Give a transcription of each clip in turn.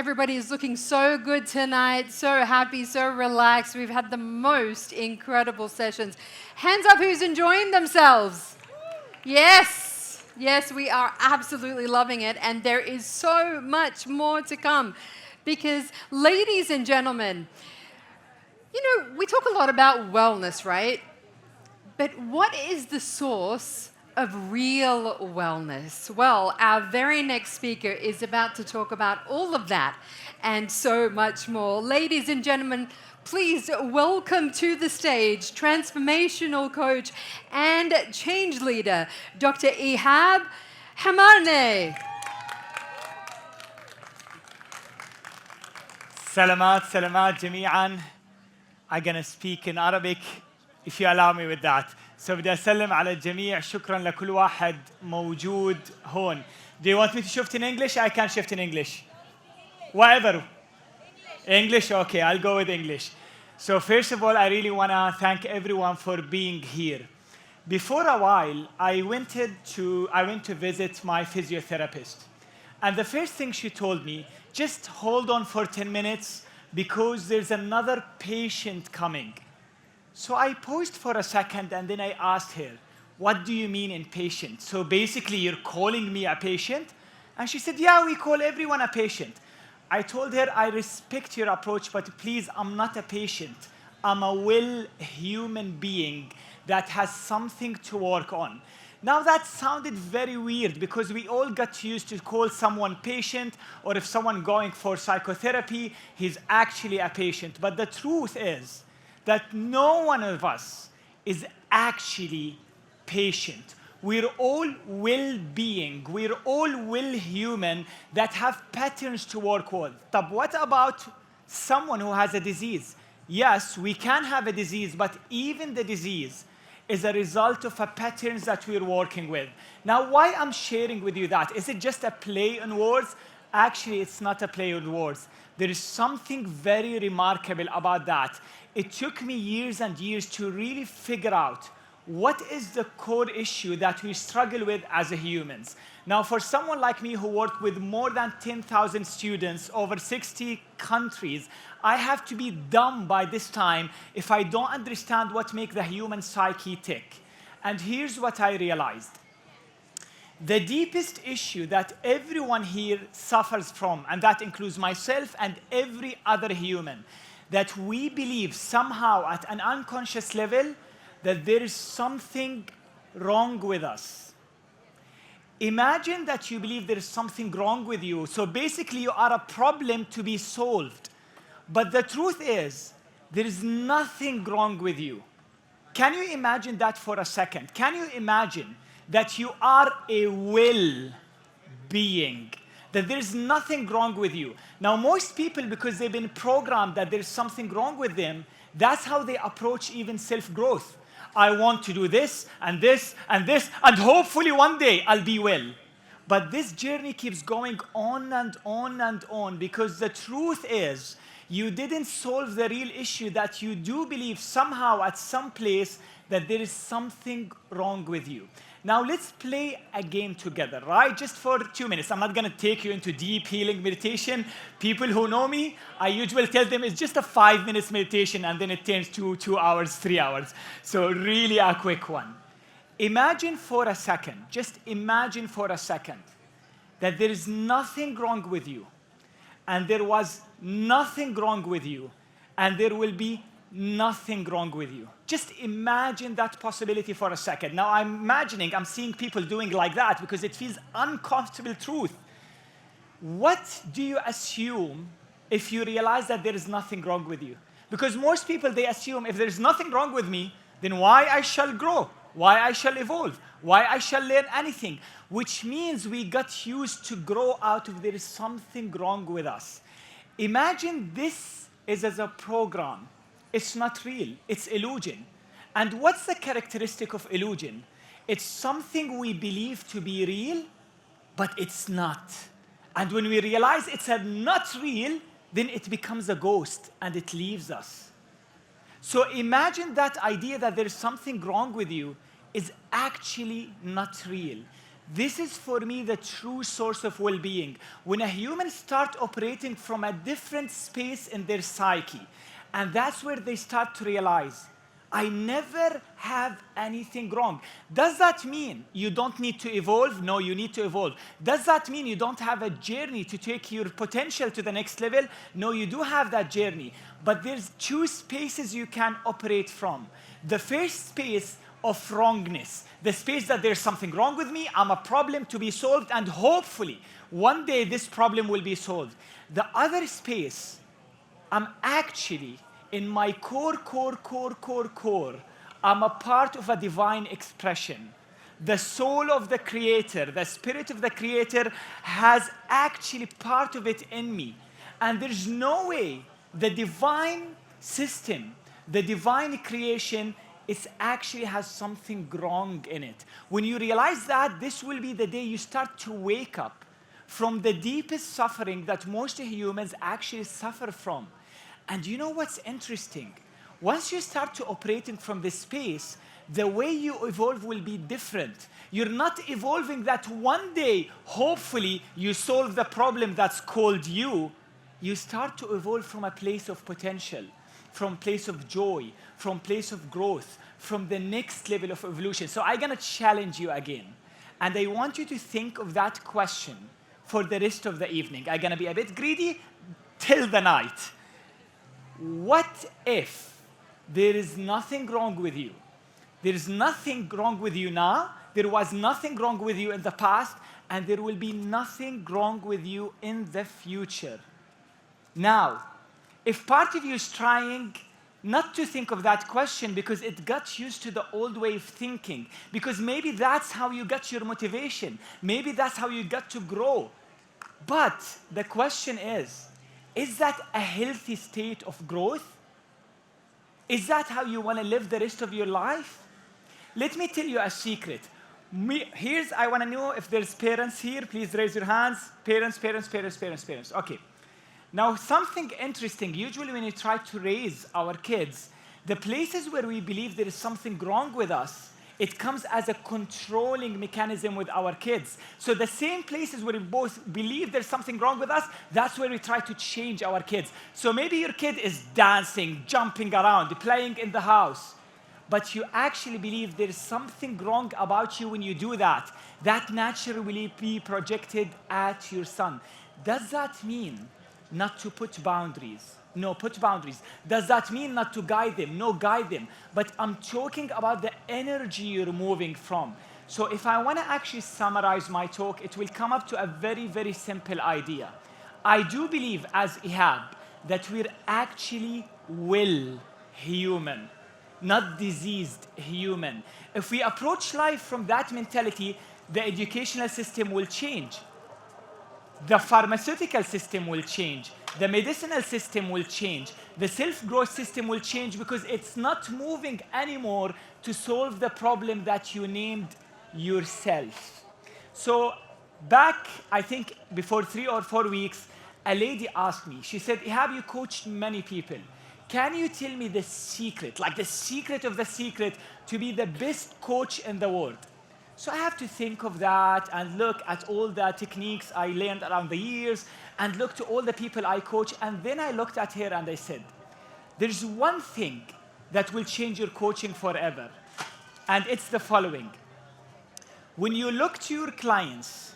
Everybody is looking so good tonight, so happy, so relaxed. We've had the most incredible sessions. Hands up who's enjoying themselves. Yes, yes, we are absolutely loving it, and there is so much more to come. Because, ladies and gentlemen, you know, we talk a lot about wellness, right? But what is the source of real wellness? Well, our very next speaker is about to talk about all of that and so much more. Ladies and gentlemen, please welcome to the stage transformational coach and change leader, Dr. Ehab Hamarneh. Salamat, salamat جميعا. I'm going to speak in Arabic if you allow me with that. So بدي أسلم على الجميع. شكرا لكل واحد موجود هون. Do you want me to shift in English? I can shift in English. Whatever. English? Okay, I'll go with English. So first of all, I really want to thank everyone for being here. Before a while, I went to visit my physiotherapist. And the first thing she told me, just hold on for 10 minutes because there's another patient coming. So I paused for a second and then I asked her, what do you mean impatient? So basically you're calling me a patient? And she said, yeah, we call everyone a patient. I told her, I respect your approach, but please, I'm not a patient. I'm a well human being that has something to work on. Now that sounded very weird because we all got used to call someone patient, or if someone going for psychotherapy, he's actually a patient. But the truth is that no one of us is actually patient. We're all well-being. We're all well-human that have patterns to work with. But what about someone who has a disease? Yes, we can have a disease, but even the disease is a result of a patterns that we're working with. Now, why I'm sharing with you that? Is it just a play on words? Actually, it's not a play on words. There is something very remarkable about that. It took me years and years to really figure out what is the core issue that we struggle with as humans. Now, for someone like me who worked with more than 10,000 students over 60 countries, I have to be dumb by this time if I don't understand what makes the human psyche tick. And here's what I realized. The deepest issue that everyone here suffers from, and that includes myself and every other human, that we believe somehow at an unconscious level that there is something wrong with us. Imagine that you believe there is something wrong with you. So basically you are a problem to be solved. But the truth is, there is nothing wrong with you. Can you imagine that for a second? Can you imagine that you are a well-being, that there is nothing wrong with you? Now, most people, because they've been programmed that there's something wrong with them, that's how they approach even self-growth. I want to do this, and this, and this, and hopefully one day I'll be well. But this journey keeps going on and on and on, because the truth is, you didn't solve the real issue that you do believe somehow at some place that there is something wrong with you. Now let's play a game together, right? Just for 2 minutes. I'm not going to take you into deep healing meditation. People who know me, I usually tell them it's just a 5 minutes meditation and then it turns to 2 hours, 3 hours. So really a quick one. Imagine for a second, just imagine for a second that there is nothing wrong with you, and there was nothing wrong with you, and there will be nothing wrong with you. Just imagine that possibility for a second. Now I'm seeing people doing like that because it feels uncomfortable truth. What do you assume if you realize that there is nothing wrong with you? Because most people, they assume if there is nothing wrong with me, then why I shall grow, why I shall evolve, why I shall learn anything, which means we got used to grow out of there is something wrong with us. Imagine this is as a program. It's not real, it's illusion. And what's the characteristic of illusion? It's something we believe to be real, but it's not. And when we realize it's not real, then it becomes a ghost and it leaves us. So imagine that idea that there's something wrong with you is actually not real. This is for me the true source of well-being. When a human starts operating from a different space in their psyche, and that's where they start to realize, I never have anything wrong. Does that mean you don't need to evolve? No, you need to evolve. Does that mean you don't have a journey to take your potential to the next level? No, you do have that journey. But there's two spaces you can operate from. The first space of wrongness, the space that there's something wrong with me, I'm a problem to be solved, and hopefully one day this problem will be solved. The other space, I'm actually in my core, I'm a part of a divine expression. The soul of the Creator, the spirit of the Creator has actually part of it in me. And there's no way the divine system, the divine creation, it actually has something wrong in it. When you realize that, this will be the day you start to wake up from the deepest suffering that most humans actually suffer from. And you know what's interesting? Once you start to operating from this space, the way you evolve will be different. You're not evolving that one day, hopefully, you solve the problem that's called you. You start to evolve from a place of potential, from place of joy, from place of growth, from the next level of evolution. So I'm gonna challenge you again. And I want you to think of that question for the rest of the evening. I'm gonna be a bit greedy till the night. What if there is nothing wrong with you? There is nothing wrong with you now. There was nothing wrong with you in the past, and there will be nothing wrong with you in the future. Now, if part of you is trying not to think of that question because it got used to the old way of thinking, because maybe that's how you got your motivation, maybe that's how you got to grow. But the question is that a healthy state of growth? Is that how you want to live the rest of your life? Let me tell you a secret. I want to know if there's parents here. Please raise your hands. Parents. Okay. Now, something interesting. Usually when you try to raise our kids, the places where we believe there is something wrong with us, it comes as a controlling mechanism with our kids. So the same places where we both believe there's something wrong with us, that's where we try to change our kids. So maybe your kid is dancing, jumping around, playing in the house, but you actually believe there's something wrong about you when you do that. That naturally will be projected at your son. Does that mean not to put boundaries? No, put boundaries. Does that mean not to guide them? No, guide them. But I'm talking about the energy you're moving from. So if I want to actually summarize my talk, it will come up to a very, very simple idea. I do believe as Ehab that we're actually human, not diseased human. If we approach life from that mentality, the educational system will change. The pharmaceutical system will change. The medicinal system will change. The self-growth system will change because it's not moving anymore to solve the problem that you named yourself. So back, I think, before 3 or 4 weeks, a lady asked me, she said, Ehab, you coached many people. Can you tell me the secret, like the secret of the secret to be the best coach in the world? So I have to think of that and look at all the techniques I learned around the years and look to all the people I coach. And then I looked at her and I said, there's one thing that will change your coaching forever. And it's the following. When you look to your clients,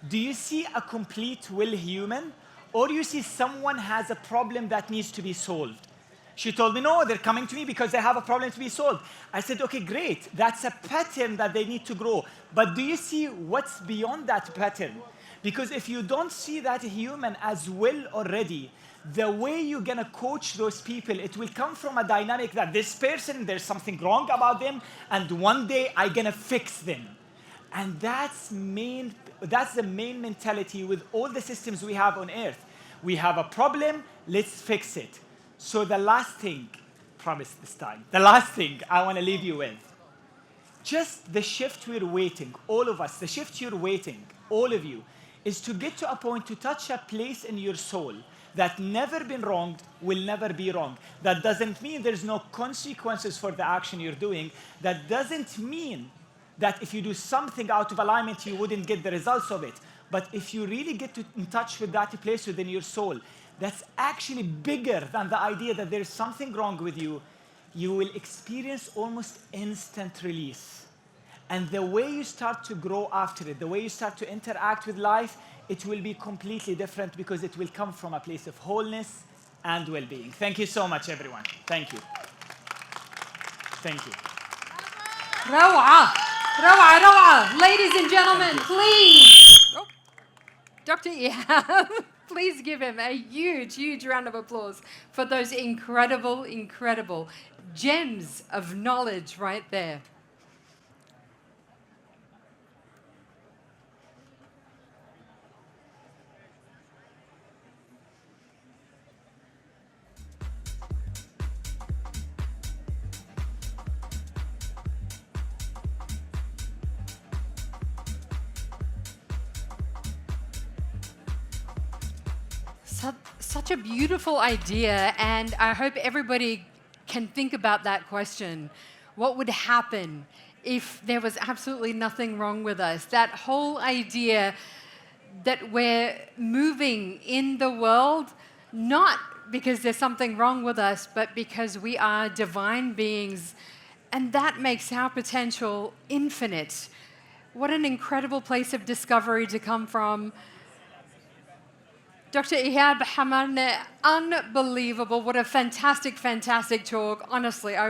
do you see a complete human? Or do you see someone has a problem that needs to be solved? She told me, no, they're coming to me because they have a problem to be solved. I said, okay, great. That's a pattern that they need to grow. But do you see what's beyond that pattern? Because if you don't see that human as well already, the way you're going to coach those people, it will come from a dynamic that this person, there's something wrong about them, and one day I'm going to fix them. And that's the main mentality with all the systems we have on earth. We have a problem, let's fix it. So the last thing, promise this time, the last thing I want to leave you with, just the shift we're waiting, all of us, the shift you're waiting, all of you, is to get to a point to touch a place in your soul that never been wronged, will never be wrong. That doesn't mean there's no consequences for the action you're doing. That doesn't mean that if you do something out of alignment, you wouldn't get the results of it. But if you really get in touch with that place within your soul, that's actually bigger than the idea that there's something wrong with you, you will experience almost instant release. And the way you start to grow after it, the way you start to interact with life, it will be completely different because it will come from a place of wholeness and well-being. Thank you so much, everyone. Thank you. Thank you. روعة روعة روعة. Ladies and gentlemen, please. Oh, Dr. Ehab, please give him a huge, huge round of applause for those incredible, incredible gems of knowledge right there. Such a beautiful idea, and I hope everybody can think about that question. What would happen if there was absolutely nothing wrong with us? That whole idea that we're moving in the world not because there's something wrong with us, but because we are divine beings, and that makes our potential infinite. What an incredible place of discovery to come from. Dr. Ehab Hamarneh, unbelievable. What a fantastic, fantastic talk. Honestly, I